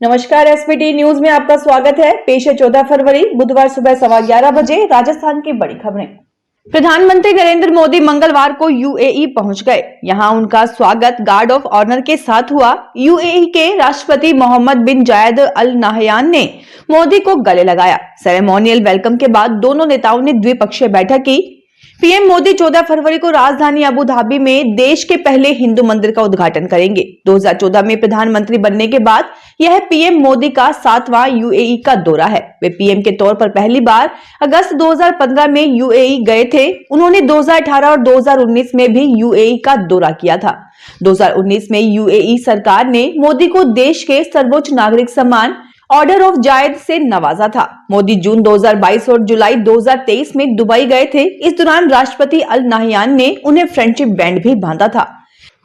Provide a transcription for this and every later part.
नमस्कार, SPT news में आपका स्वागत है। पेश है 14 फरवरी बुधवार सुबह 11:15 बजे राजस्थान की बड़ी खबरें। प्रधानमंत्री नरेंद्र मोदी मंगलवार को यूएई पहुंच गए। यहां उनका स्वागत गार्ड ऑफ ऑनर के साथ हुआ। यूएई के राष्ट्रपति मोहम्मद बिन जायद अल नाहयान ने मोदी को गले लगाया। सेरेमोनियल वेलकम के बाद दोनों नेताओं ने द्विपक्षीय बैठक की। पीएम मोदी 14 फरवरी को राजधानी अबू धाबी में देश के पहले हिंदू मंदिर का उद्घाटन करेंगे। 2014 में प्रधानमंत्री बनने के बाद यह पीएम मोदी का 7वां यूएई का दौरा है। वे पीएम के तौर पर पहली बार अगस्त 2015 में यूएई गए थे। उन्होंने 2018 और 2019 में भी यूएई का दौरा किया था। 2019 में यूएई सरकार ने मोदी को देश के सर्वोच्च नागरिक सम्मान ऑर्डर ऑफ जायद से नवाजा था। मोदी जून 2022 और जुलाई 2023 में दुबई गए थे। इस दौरान राष्ट्रपति अल नाहयान ने उन्हें फ्रेंडशिप बैंड भी बांधा था।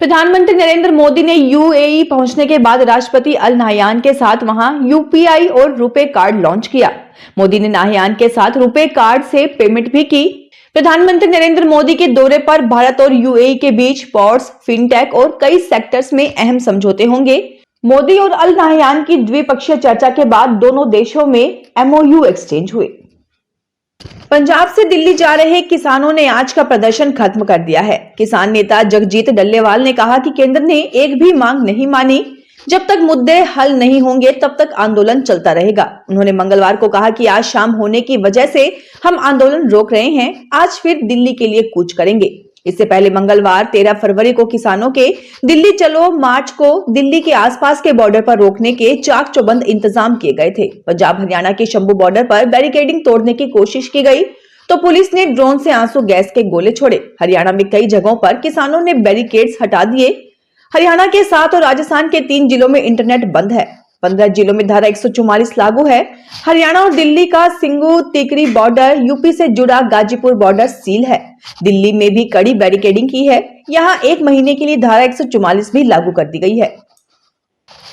प्रधानमंत्री नरेंद्र मोदी ने यूएई पहुंचने के बाद राष्ट्रपति अल नाहयान के साथ वहां यूपीआई और रुपे कार्ड लॉन्च किया। मोदी ने नाहयान के साथ रुपे कार्ड से पेमेंट भी की। प्रधानमंत्री नरेंद्र मोदी के दौरे पर भारत और यूएई के बीच पोर्ट्स, फिनटेक और कई सेक्टर्स में अहम समझौते होंगे। मोदी और अल नाहयान की द्विपक्षीय चर्चा के बाद दोनों देशों में एमओयू एक्सचेंज हुए। पंजाब से दिल्ली जा रहे किसानों ने आज का प्रदर्शन खत्म कर दिया है। किसान नेता जगजीत डल्लेवाल ने कहा कि केंद्र ने एक भी मांग नहीं मानी। जब तक मुद्दे हल नहीं होंगे तब तक आंदोलन चलता रहेगा। उन्होंने मंगलवार को कहा कि आज शाम होने की वजह से हम आंदोलन रोक रहे हैं। आज फिर दिल्ली के लिए कूच करेंगे। इससे पहले मंगलवार 13 फरवरी को किसानों के दिल्ली चलो मार्च को दिल्ली के आसपास के बॉर्डर पर रोकने के चाक चौबंद इंतजाम किए गए थे। पंजाब हरियाणा के शंभू बॉर्डर पर बैरिकेडिंग तोड़ने की कोशिश की गई तो पुलिस ने ड्रोन से आंसू गैस के गोले छोड़े। हरियाणा में कई जगहों पर किसानों ने बैरिकेड्स हटा दिए। हरियाणा के 7 और राजस्थान के 3 जिलों में इंटरनेट बंद है। 15 जिलों में धारा 144 लागू है। हरियाणा और दिल्ली का सिंगू तिकरी बॉर्डर, यूपी से जुड़ा गाजीपुर बॉर्डर सील है। दिल्ली में भी कड़ी बैरिकेडिंग की है। यहां 1 महीने के लिए धारा 144 भी लागू कर दी गई है।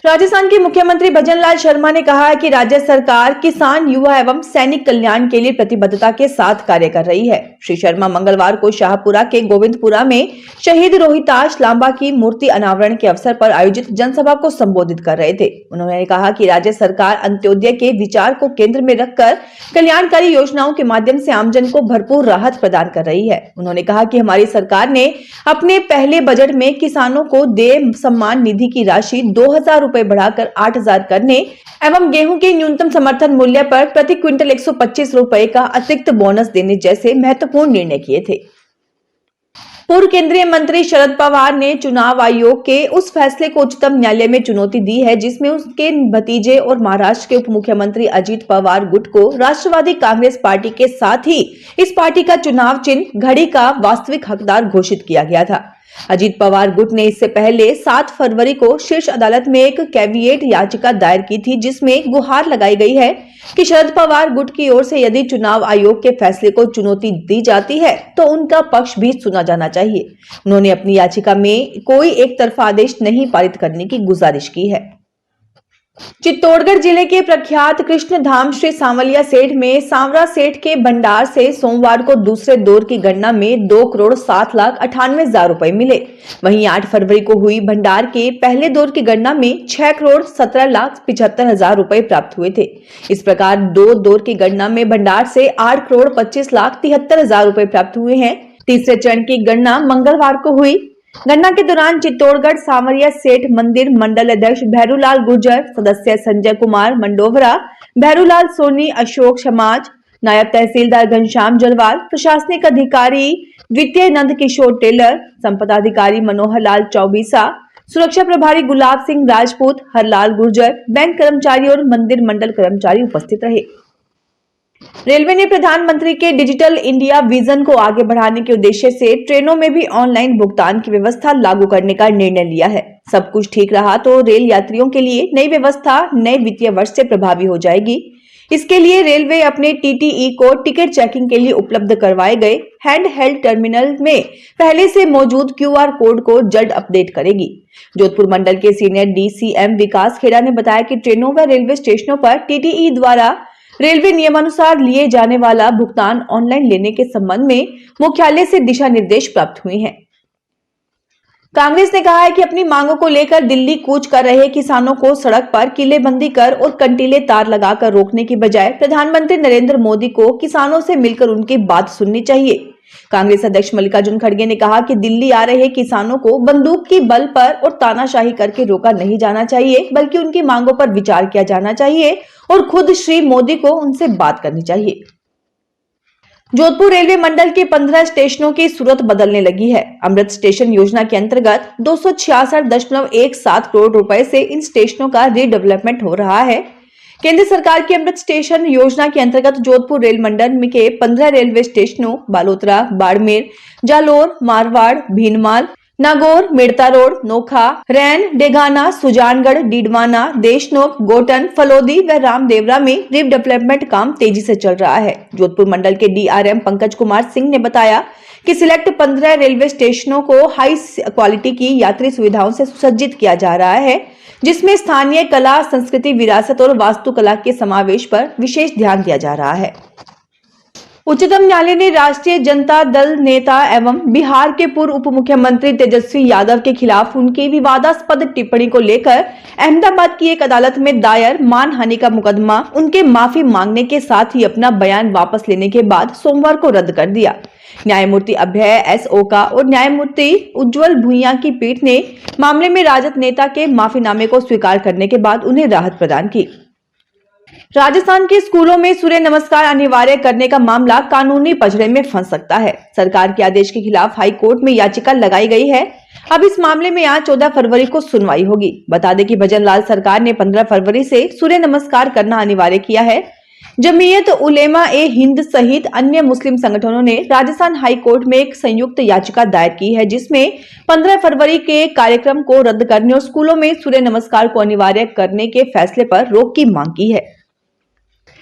राजस्थान के मुख्यमंत्री भजनलाल शर्मा ने कहा है कि राज्य सरकार किसान, युवा एवं सैनिक कल्याण के लिए प्रतिबद्धता के साथ कार्य कर रही है। श्री शर्मा मंगलवार को शाहपुरा के गोविंदपुरा में शहीद रोहिताश लांबा की मूर्ति अनावरण के अवसर पर आयोजित जनसभा को संबोधित कर रहे थे। उन्होंने कहा कि राज्य सरकार अंत्योदय के विचार को केंद्र में रखकर कल्याणकारी योजनाओं के माध्यम से आमजन को भरपूर राहत प्रदान कर रही है। उन्होंने कहा कि हमारी सरकार ने अपने पहले बजट में किसानों को देय सम्मान निधि की राशि 2000 रुपए बढ़ाकर 8000 करने एवं गेहूं के न्यूनतम समर्थन मूल्य पर प्रति क्विंटल 125 रुपए का अतिरिक्त बोनस देने जैसे महत्वपूर्ण निर्णय किए थे। पूर्व केंद्रीय मंत्री शरद पवार ने चुनाव आयोग के उस फैसले को उच्चतम न्यायालय में चुनौती दी है जिसमें उसके भतीजे और महाराष्ट्र के उप मुख्यमंत्री अजीत पवार गुट को राष्ट्रवादी कांग्रेस पार्टी के साथ ही इस पार्टी का चुनाव चिन्ह घड़ी का वास्तविक हकदार घोषित किया गया था। अजीत पवार गुट ने इससे पहले 7 फरवरी को शीर्ष अदालत में एक कैविएट याचिका दायर की थी जिसमें गुहार लगाई गई है कि शरद पवार गुट की ओर से यदि चुनाव आयोग के फैसले को चुनौती दी जाती है तो उनका पक्ष भी सुना जाना चाहिए। उन्होंने अपनी याचिका में कोई एक तरफा आदेश नहीं पारित करने की गुजारिश की है। चित्तौड़गढ़ जिले के प्रख्यात कृष्ण धाम श्री सांवलिया सेठ में सांवरा सेठ के भंडार से सोमवार को दूसरे दौर की गणना में 2,07,98,000 रुपए मिले। वहीं 8 फरवरी को हुई भंडार के पहले दौर की गणना में 6,17,75,000 रुपए प्राप्त हुए थे। इस प्रकार 2 दौर की गणना में भंडार से 8,25,73,000 रुपए प्राप्त हुए हैं। तीसरे चरण की गणना मंगलवार को हुई। गणना के दौरान चित्तौड़गढ़ सांवरिया सेठ मंदिर मंडल अध्यक्ष भैरूलाल गुर्जर, सदस्य संजय कुमार मंडोवरा, भैरूलाल सोनी, अशोक समाज, नायब तहसीलदार घनश्याम जलवाल, प्रशासनिक अधिकारी द्वितीय नंद किशोर टेलर, संपदा अधिकारी मनोहर लाल चौबीसा, सुरक्षा प्रभारी गुलाब सिंह राजपूत, हरलाल गुर्जर, बैंक कर्मचारी और मंदिर मंडल कर्मचारी उपस्थित रहे। रेलवे ने प्रधानमंत्री के डिजिटल इंडिया विजन को आगे बढ़ाने के उद्देश्य से ट्रेनों में भी ऑनलाइन भुगतान की व्यवस्था लागू करने का निर्णय लिया है। सब कुछ ठीक रहा तो रेल यात्रियों के लिए नई व्यवस्था नए वित्तीय वर्ष से प्रभावी हो जाएगी। इसके लिए रेलवे अपने टीटीई को टिकट चेकिंग के लिए उपलब्ध करवाए गए हैंड हेल्ड टर्मिनल में पहले से मौजूद क्यूआर कोड को जल्द अपडेट करेगी। जोधपुर मंडल के सीनियर डीसीएम विकास खेड़ा ने बताया कि ट्रेनों व रेलवे स्टेशनों पर टीटीई द्वारा रेलवे नियमानुसार लिए जाने वाला भुगतान ऑनलाइन लेने के संबंध में मुख्यालय से दिशा निर्देश प्राप्त हुए हैं। कांग्रेस ने कहा है कि अपनी मांगों को लेकर दिल्ली कूच कर रहे किसानों को सड़क पर किलेबंदी कर और कंटीले तार लगाकर रोकने की बजाय प्रधानमंत्री नरेंद्र मोदी को किसानों से मिलकर उनकी बात सुननी चाहिए। कांग्रेस अध्यक्ष मल्लिकार्जुन खड़गे ने कहा कि दिल्ली आ रहे किसानों को बंदूक की बल पर और तानाशाही करके रोका नहीं जाना चाहिए, बल्कि उनकी मांगों पर विचार किया जाना चाहिए और खुद श्री मोदी को उनसे बात करनी चाहिए। जोधपुर रेलवे मंडल के 15 स्टेशनों की सूरत बदलने लगी है। अमृत स्टेशन योजना के अंतर्गत 266.17 करोड़ रुपए से इन स्टेशनों का रीडेवलपमेंट हो रहा है। केंद्र सरकार की अमृत स्टेशन योजना के अंतर्गत जोधपुर रेल मंडल के 15 रेलवे स्टेशनों बालोतरा, बाड़मेर, जालोर, मारवाड़, भीनमाल, नागौर, मेड़ता रोड, नोखा, रैन, डेगाना, सुजानगढ़, डीडवाना, देशनोक, गोटन, फलोदी व रामदेवरा में रीडेवलपमेंट काम तेजी से चल रहा है। जोधपुर मंडल के डीआरएम पंकज कुमार सिंह ने बताया कि सिलेक्ट 15 रेलवे स्टेशनों को हाई क्वालिटी की यात्री सुविधाओं से सुसज्जित किया जा रहा है, जिसमें स्थानीय कला, संस्कृति, विरासत और वास्तुकला के समावेश पर विशेष ध्यान दिया जा रहा है। उच्चतम न्यायालय ने राष्ट्रीय जनता दल नेता एवं बिहार के पूर्व उप मुख्यमंत्री तेजस्वी यादव के खिलाफ उनकी विवादास्पद टिप्पणी को लेकर अहमदाबाद की एक अदालत में दायर मानहानि का मुकदमा उनके माफी मांगने के साथ ही अपना बयान वापस लेने के बाद सोमवार को रद्द कर दिया। न्यायमूर्ति अभय एस ओका और न्यायमूर्ति उज्जवल भुइयां की पीठ ने मामले में राजद नेता के माफीनामे को स्वीकार करने के बाद उन्हें राहत प्रदान की। राजस्थान के स्कूलों में सूर्य नमस्कार अनिवार्य करने का मामला कानूनी पचड़े में फंस सकता है। सरकार के आदेश के खिलाफ हाई कोर्ट में याचिका लगाई गई है। अब इस मामले में आज 14 फरवरी को सुनवाई होगी। बता दें कि भजनलाल सरकार ने 15 फरवरी से सूर्य नमस्कार करना अनिवार्य किया है। जमीयत उलेमा ए हिंद सहित अन्य मुस्लिम संगठनों ने राजस्थान हाई कोर्ट में एक संयुक्त याचिका दायर की है, जिसमें 15 फरवरी के कार्यक्रम को रद्द करने और स्कूलों में सूर्य नमस्कार को अनिवार्य करने के फैसले पर रोक की मांग की है।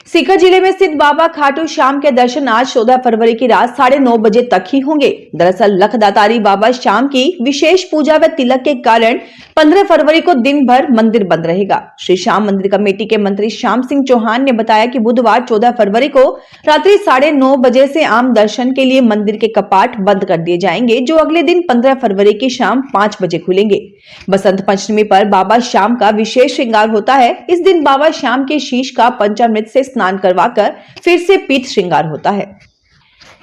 सीकर जिले में स्थित बाबा खाटू श्याम के दर्शन आज 14 फरवरी की रात 9:30 बजे तक ही होंगे। दरअसल लखदातारी बाबा श्याम की विशेष पूजा व तिलक के कारण 15 फरवरी को दिन भर मंदिर बंद रहेगा। श्री श्याम मंदिर कमेटी के मंत्री श्याम सिंह चौहान ने बताया कि बुधवार 14 फरवरी को रात्रि 9:30 बजे से आम दर्शन के लिए मंदिर के कपाट बंद कर दिए जाएंगे, जो अगले दिन 15 फरवरी की शाम 5 बजे खुलेंगे। बसंत पंचमी पर बाबा श्याम का विशेष श्रृंगार होता है। इस दिन बाबा श्याम के शीश का पंचामृत से स्नान करवाकर फिर से पीत श्रृंगार होता है।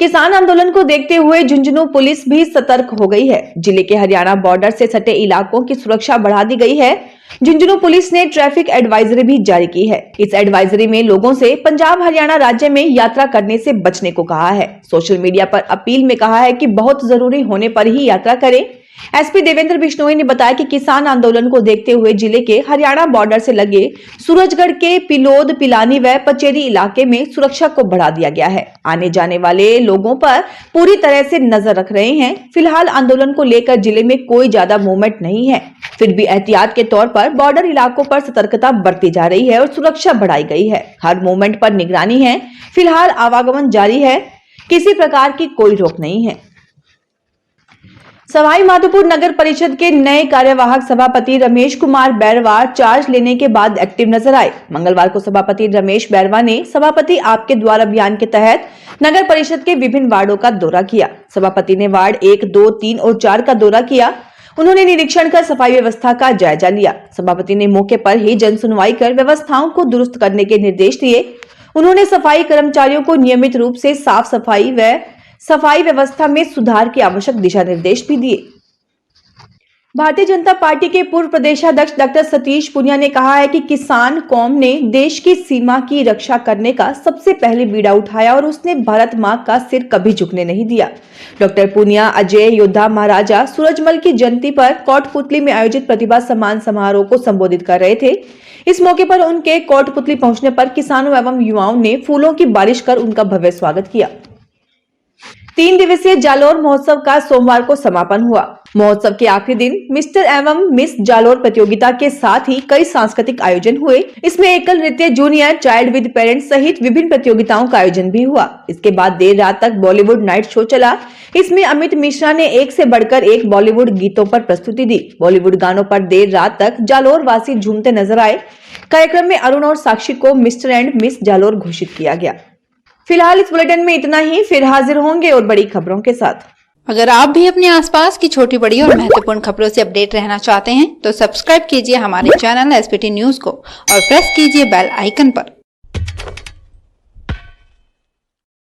किसान आंदोलन को देखते हुए झुंझुनू पुलिस भी सतर्क हो गई है। जिले के हरियाणा बॉर्डर से सटे इलाकों की सुरक्षा बढ़ा दी गई है। झुंझुनू पुलिस ने ट्रैफिक एडवाइजरी भी जारी की है। इस एडवाइजरी में लोगों से पंजाब हरियाणा राज्य में यात्रा करने से बचने को कहा है। सोशल मीडिया पर अपील में कहा है कि बहुत जरूरी होने पर ही यात्रा करें। एसपी देवेंद्र बिश्नोई ने बताया कि किसान आंदोलन को देखते हुए जिले के हरियाणा बॉर्डर से लगे सूरजगढ़ के पिलोद, पिलानी व पचेरी इलाके में सुरक्षा को बढ़ा दिया गया है। आने जाने वाले लोगों पर पूरी तरह से नजर रख रहे हैं। फिलहाल आंदोलन को लेकर जिले में कोई ज्यादा मूवमेंट नहीं है, फिर भी एहतियात के तौर पर बॉर्डर इलाकों पर सतर्कता बरती जा रही है और सुरक्षा बढ़ाई गई है। हर मूवमेंट पर निगरानी है। फिलहाल आवागमन जारी है, किसी प्रकार की कोई रोक नहीं है। सवाई माधोपुर नगर परिषद के नए कार्यवाहक सभापति रमेश कुमार बैरवा चार्ज लेने के बाद एक्टिव नजर आए। मंगलवार को सभापति रमेश बैरवा ने सभापति आपके द्वार अभियान के तहत नगर परिषद के विभिन्न वार्डों का दौरा किया। सभापति ने वार्ड 1, 2, 3 और 4 का दौरा किया। उन्होंने निरीक्षण कर सफाई व्यवस्था का जायजा लिया। सभापति ने मौके पर ही जन सुनवाई कर व्यवस्थाओं को दुरुस्त करने के निर्देश दिए। उन्होंने सफाई कर्मचारियों को नियमित रूप से साफ सफाई व सफाई व्यवस्था में सुधार के आवश्यक दिशा निर्देश भी दिए। भारतीय जनता पार्टी के पूर्व प्रदेशाध्यक्ष डॉक्टर सतीश पुनिया ने कहा है कि किसान कौम ने देश की सीमा की रक्षा करने का सबसे पहले बीड़ा उठाया और उसने भारत मां का सिर कभी झुकने नहीं दिया। डॉक्टर पुनिया अजय योद्धा महाराजा सूरजमल की जयंती पर कोटपुतली में आयोजित प्रतिभा सम्मान समारोह को संबोधित कर रहे थे। इस मौके पर उनके कोटपुतली पहुंचने पर किसानों एवं युवाओं ने फूलों की बारिश कर उनका भव्य स्वागत किया। 3 दिवसीय जालोर महोत्सव का सोमवार को समापन हुआ। महोत्सव के आखिरी दिन मिस्टर एवं मिस जालोर प्रतियोगिता के साथ ही कई सांस्कृतिक आयोजन हुए। इसमें एकल नृत्य, जूनियर, चाइल्ड विद पेरेंट्स सहित विभिन्न प्रतियोगिताओं का आयोजन भी हुआ। इसके बाद देर रात तक बॉलीवुड नाइट शो चला। इसमें अमित मिश्रा ने एक से बढ़कर एक बॉलीवुड गीतों पर प्रस्तुति दी। बॉलीवुड गानों पर देर रात तक जालोर वासी झूमते नजर आए। कार्यक्रम में अरुण और साक्षी को मिस्टर एंड मिस जालोर घोषित किया गया। फिलहाल इस बुलेटिन में इतना ही। फिर हाजिर होंगे और बड़ी खबरों के साथ। अगर आप भी अपने आसपास की छोटी बड़ी और महत्वपूर्ण खबरों से अपडेट रहना चाहते हैं तो सब्सक्राइब कीजिए हमारे चैनल एसपीटी न्यूज को और प्रेस कीजिए बेल आइकन पर